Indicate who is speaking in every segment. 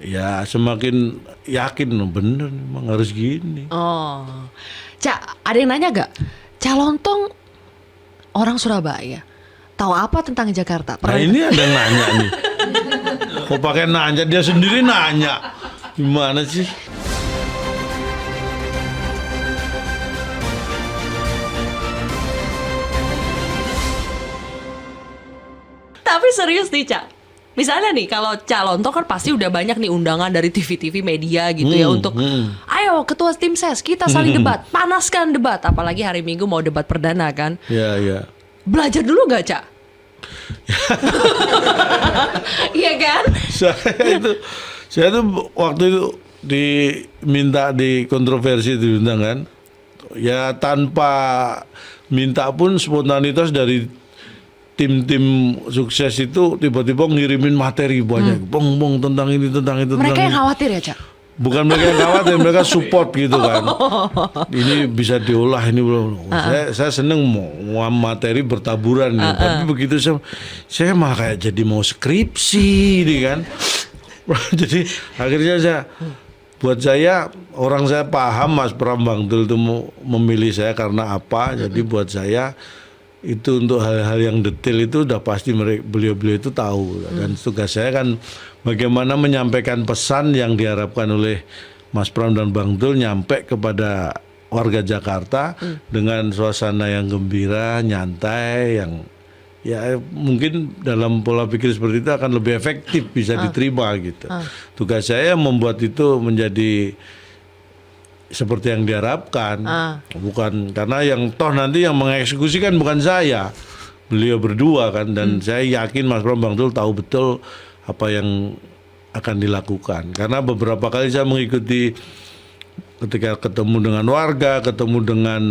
Speaker 1: Ya semakin yakin bener memang harus gini.
Speaker 2: Oh, Cak, ada yang nanya gak? Calontong orang Surabaya, tahu apa tentang Jakarta?
Speaker 1: Nah ini ada yang nanya nih. Kok pakai nanya, dia sendiri nanya. Gimana sih?
Speaker 2: Tapi serius nih, Cak. Misalnya nih, kalau Calontong kan pasti udah banyak nih undangan dari TV-TV media gitu ya untuk ayo ketua tim ses kita saling debat, panaskan debat, apalagi hari Minggu mau debat perdana kan.
Speaker 1: Ya, ya.
Speaker 2: Belajar dulu gak, Cak? Iya kan?
Speaker 1: Saya tuh waktu itu diminta di kontroversi diundang kan. Ya tanpa minta pun spontanitas dari tim-tim sukses itu tiba-tiba ngirimin materi banyak, bong tentang ini tentang itu.
Speaker 2: Mereka
Speaker 1: tentang
Speaker 2: yang
Speaker 1: ini.
Speaker 2: khawatir ya, Cak?
Speaker 1: Bukan mereka yang khawatir, mereka support gitu kan. Ini bisa diolah ini belum. Saya seneng mau materi bertaburan nih. Tapi begitu saya malah kayak jadi mau skripsi ini kan. Jadi akhirnya buat saya orang saya paham Mas Pram Bangtul itu memilih saya karena apa. Jadi buat saya itu untuk hal-hal yang detail itu udah pasti beliau-beliau itu tahu. Dan tugas saya kan bagaimana menyampaikan pesan yang diharapkan oleh Mas Pram dan Bang Dul nyampe kepada warga Jakarta dengan suasana yang gembira, nyantai, yang ya mungkin dalam pola pikir seperti itu akan lebih efektif bisa diterima gitu. Tugas saya membuat itu menjadi seperti yang diharapkan, bukan karena yang toh nanti yang mengeksekusikan bukan saya, beliau berdua kan, dan saya yakin Mas Pram Bang Dul tahu betul apa yang akan dilakukan. Karena beberapa kali saya mengikuti ketika ketemu dengan warga, ketemu dengan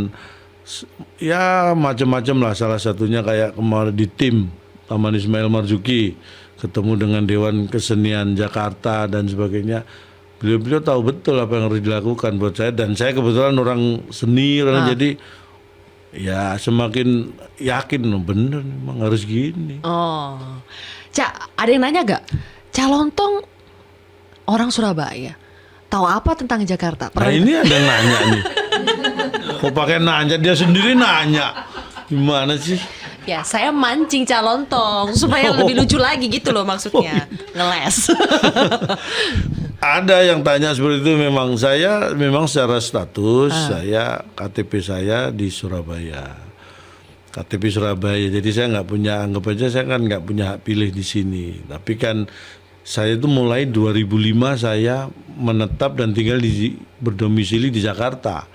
Speaker 1: ya macam-macam lah. Salah satunya kayak kemarin di tim Taman Ismail Marzuki, ketemu dengan Dewan Kesenian Jakarta dan sebagainya. Beliau tahu betul apa yang harus dilakukan buat saya, dan saya kebetulan orang seni, jadi ya semakin yakin bener memang harus gini.
Speaker 2: Oh, Cak, ada yang nanya gak? Calontong orang Surabaya, tahu apa tentang Jakarta?
Speaker 1: Nah ini ada yang nanya nih. Kok pakai nanya, dia sendiri nanya. Gimana sih?
Speaker 2: Ya, saya mancing Calontong supaya lebih lucu lagi gitu loh maksudnya. Ngeles.
Speaker 1: Ada yang tanya seperti itu. Memang secara status saya KTP saya di Surabaya, KTP Surabaya. Jadi saya nggak punya, anggap aja saya kan nggak punya hak pilih di sini. Tapi kan saya itu mulai 2005 saya menetap dan tinggal berdomisili di Jakarta.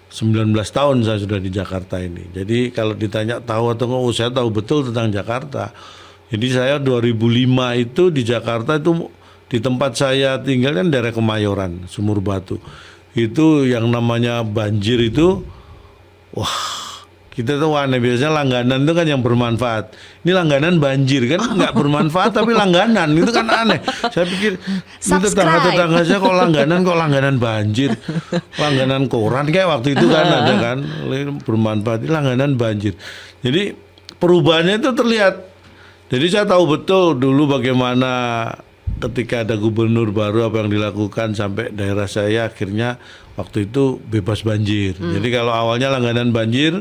Speaker 1: 19 tahun saya sudah di Jakarta ini. Jadi kalau ditanya tahu atau enggak, saya tahu betul tentang Jakarta. Jadi saya 2005 itu di Jakarta itu di tempat saya tinggal kan daerah Kemayoran, Sumur Batu. Itu yang namanya banjir itu, wah kita tuh aneh, biasanya langganan itu kan yang bermanfaat. Ini langganan banjir kan nggak bermanfaat tapi langganan itu kan aneh. Saya pikir ini tetangga saya kok langganan banjir, langganan koran kayak waktu itu kan ada kan bermanfaat, ini langganan banjir. Jadi perubahannya itu terlihat. Jadi saya tahu betul dulu bagaimana ketika ada gubernur baru apa yang dilakukan sampai daerah saya akhirnya waktu itu bebas banjir. Jadi kalau awalnya langganan banjir,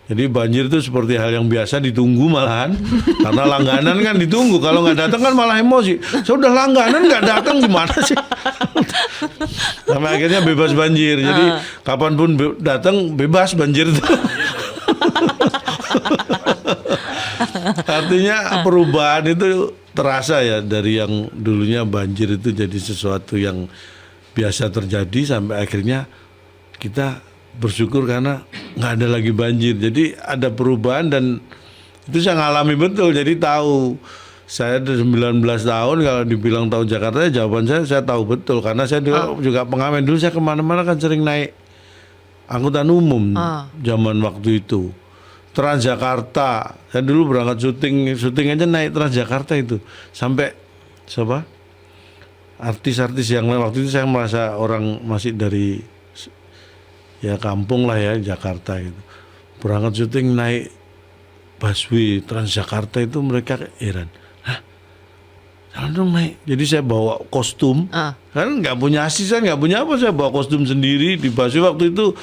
Speaker 1: jadi banjir itu seperti hal yang biasa ditunggu malahan, karena langganan kan ditunggu, kalau nggak datang kan malah emosi. Sudah langganan nggak datang gimana sih? Sampai akhirnya bebas banjir. Jadi kapanpun datang bebas banjir itu. Artinya perubahan itu terasa ya, dari yang dulunya banjir itu jadi sesuatu yang biasa terjadi sampai akhirnya kita bersyukur karena nggak ada lagi banjir. Jadi ada perubahan dan itu saya ngalami betul. Jadi tahu, saya 19 tahun kalau dibilang tahu Jakarta, jawaban saya tahu betul karena saya juga pengamen. Dulu saya kemana-mana kan sering naik angkutan umum zaman waktu itu. Transjakarta, saya dulu berangkat syuting aja naik Transjakarta itu sampai siapa? Artis-artis yang lain. Waktu itu saya merasa orang masih dari ya kampung lah ya, Jakarta gitu. Berangkat syuting naik busway Transjakarta itu mereka heran. Hah? Jalan dong naik. Jadi saya bawa kostum, kan nggak punya asisten, nggak punya apa, saya bawa kostum sendiri di busway. Waktu itu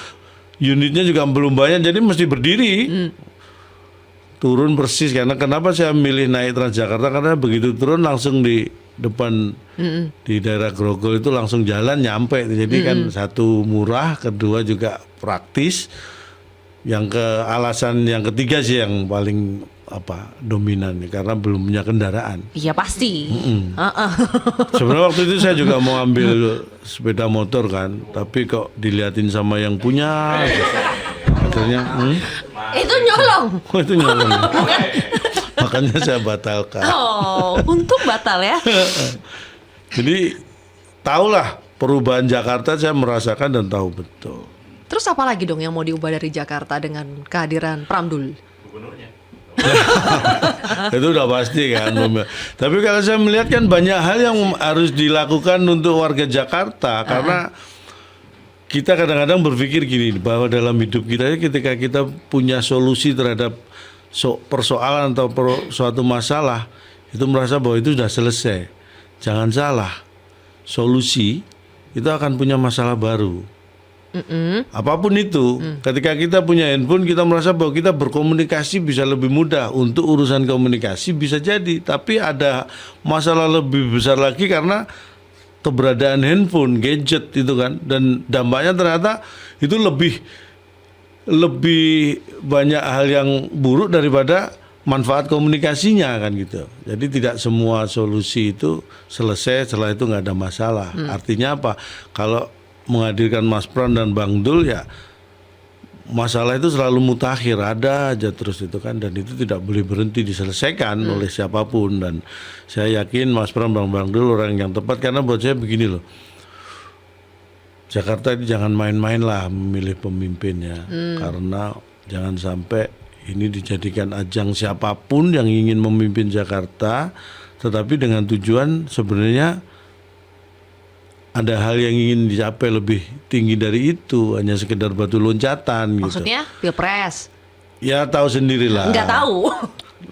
Speaker 1: unitnya juga belum banyak, jadi mesti berdiri. Turun persis, karena kenapa saya milih naik Transjakarta, karena begitu turun langsung di depan di daerah Grogol itu langsung jalan nyampe. Jadi kan satu murah, kedua juga praktis. Yang alasan yang ketiga sih yang paling dominan, karena belum punya kendaraan.
Speaker 2: Iya pasti.
Speaker 1: Sebenarnya waktu itu saya juga mau ambil sepeda motor kan, tapi kok diliatin sama yang punya, akhirnya
Speaker 2: Itu nyolong.
Speaker 1: itu nyolong. Makanya saya batalkan.
Speaker 2: Oh, untung batal ya.
Speaker 1: Jadi tahulah perubahan Jakarta, saya merasakan dan tahu betul.
Speaker 2: Terus apa lagi dong yang mau diubah dari Jakarta dengan kehadiran Pramdul?
Speaker 1: Itu udah pasti kan. Tapi kalau saya melihat kan banyak hal yang harus dilakukan untuk warga Jakarta, karena kita kadang-kadang berpikir gini, bahwa dalam hidup kita ketika kita punya solusi terhadap persoalan atau suatu masalah, itu merasa bahwa itu sudah selesai. Jangan salah, solusi itu akan punya masalah baru. Apapun itu, ketika kita punya handphone, kita merasa bahwa kita berkomunikasi bisa lebih mudah. Untuk urusan komunikasi bisa jadi, tapi ada masalah lebih besar lagi karena keberadaan handphone, gadget itu kan, dan dampaknya ternyata itu lebih banyak hal yang buruk daripada manfaat komunikasinya kan gitu. Jadi tidak semua solusi itu selesai setelah itu nggak ada masalah. Artinya apa? Kalau menghadirkan Mas Pram dan Bang Dul, ya masalah itu selalu mutakhir, ada aja terus itu kan, dan itu tidak boleh berhenti diselesaikan oleh siapapun. Dan saya yakin Mas Pram dan Bang Dul orang yang tepat, karena buat saya begini loh, Jakarta ini jangan main-main lah memilih pemimpinnya, karena jangan sampai ini dijadikan ajang siapapun yang ingin memimpin Jakarta, tetapi dengan tujuan sebenarnya ada hal yang ingin dicapai lebih tinggi dari itu, hanya sekedar batu loncatan.
Speaker 2: Maksudnya Pilpres?
Speaker 1: Ya tahu sendirilah.
Speaker 2: Nggak tahu.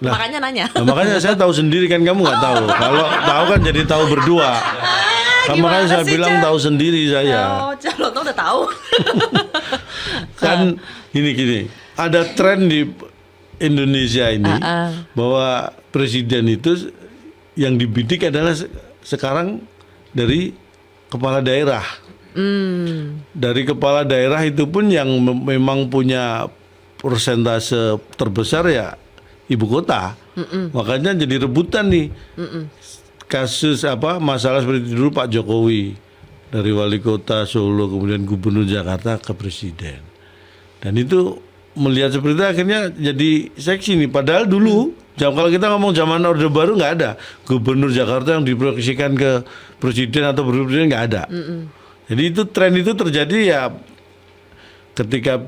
Speaker 2: Makanya nanya.
Speaker 1: Nah, makanya saya tahu sendiri kan, kamu nggak tahu. Kalau tahu kan jadi tahu berdua. Makanya saya bilang tahu sendiri saya.
Speaker 2: Oh, Calon udah tahu.
Speaker 1: Kan gini, ada tren di Indonesia ini bahwa presiden itu yang dibidik adalah sekarang dari kepala daerah. Dari kepala daerah itu pun yang memang punya persentase terbesar ya ibu kota. Makanya jadi rebutan nih. Kasus masalah seperti dulu Pak Jokowi dari wali kota Solo kemudian gubernur Jakarta ke presiden. Dan itu melihat seperti itu akhirnya jadi seksi nih. Padahal dulu kalau kita ngomong zaman Orde Baru nggak ada gubernur Jakarta yang diproyeksikan ke presiden atau presiden, nggak ada. Jadi itu tren itu terjadi ya ketika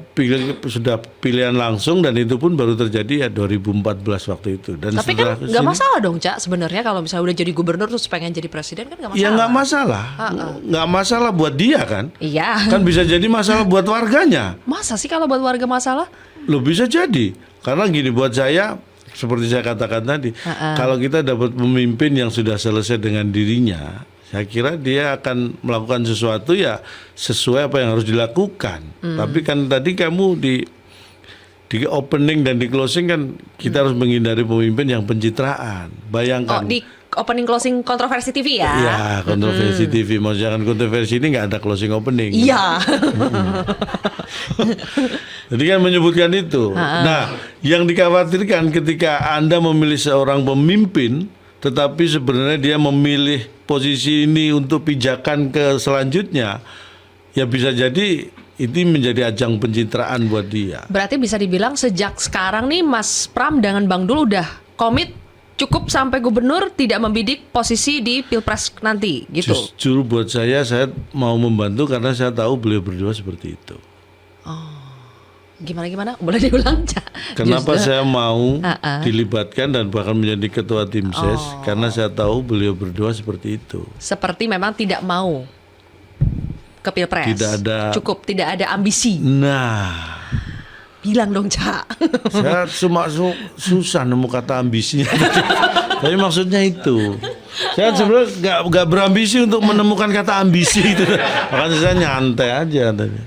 Speaker 1: sudah pilihan langsung, dan itu pun baru terjadi ya 2014 waktu itu. Dan
Speaker 2: tapi kan nggak masalah dong Cak sebenarnya kalau misalnya udah jadi gubernur terus pengen jadi presiden kan nggak masalah.
Speaker 1: Ya nggak masalah, nggak masalah buat dia kan.
Speaker 2: Iya.
Speaker 1: Kan bisa jadi masalah buat warganya.
Speaker 2: Masa sih kalau buat warga masalah?
Speaker 1: Loh bisa jadi, karena gini buat saya. Seperti saya katakan tadi, kalau kita dapat pemimpin yang sudah selesai dengan dirinya, saya kira dia akan melakukan sesuatu ya sesuai apa yang harus dilakukan. Tapi kan tadi kamu di opening dan di closing kan kita harus menghindari pemimpin yang pencitraan. Bayangkan.
Speaker 2: Oh, di opening closing kontroversi TV ya?
Speaker 1: Iya, kontroversi TV. Mau jangan kontroversi ini nggak ada closing opening.
Speaker 2: Iya.
Speaker 1: Jadi kan menyebutkan itu. Nah, yang dikhawatirkan ketika Anda memilih seorang pemimpin, tetapi sebenarnya dia memilih posisi ini untuk pijakan ke selanjutnya, ya bisa jadi itu menjadi ajang pencitraan buat dia.
Speaker 2: Berarti bisa dibilang sejak sekarang nih Mas Pram dengan Bang Dul udah komit cukup sampai gubernur, tidak membidik posisi di Pilpres nanti gitu.
Speaker 1: Justru buat saya mau membantu karena saya tahu beliau berdua seperti itu.
Speaker 2: Oh. Gimana? Boleh diulang, Cak?
Speaker 1: Kenapa saya mau dilibatkan dan bahkan menjadi ketua tim ses? Karena saya tahu beliau berdua seperti itu.
Speaker 2: Seperti memang tidak mau ke Pilpres. Cukup, tidak ada ambisi.
Speaker 1: Nah,
Speaker 2: bilang dong, Cak.
Speaker 1: Saya cuma susah nemu kata ambisinya. Tapi maksudnya itu. Saya sebenarnya nggak berambisi untuk menemukan kata ambisi itu. Makanya saya nyantai aja tadi.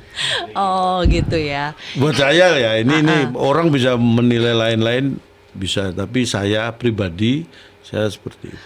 Speaker 2: Oh gitu ya.
Speaker 1: Buat saya ya ini orang bisa menilai lain-lain bisa, tapi saya pribadi saya seperti itu.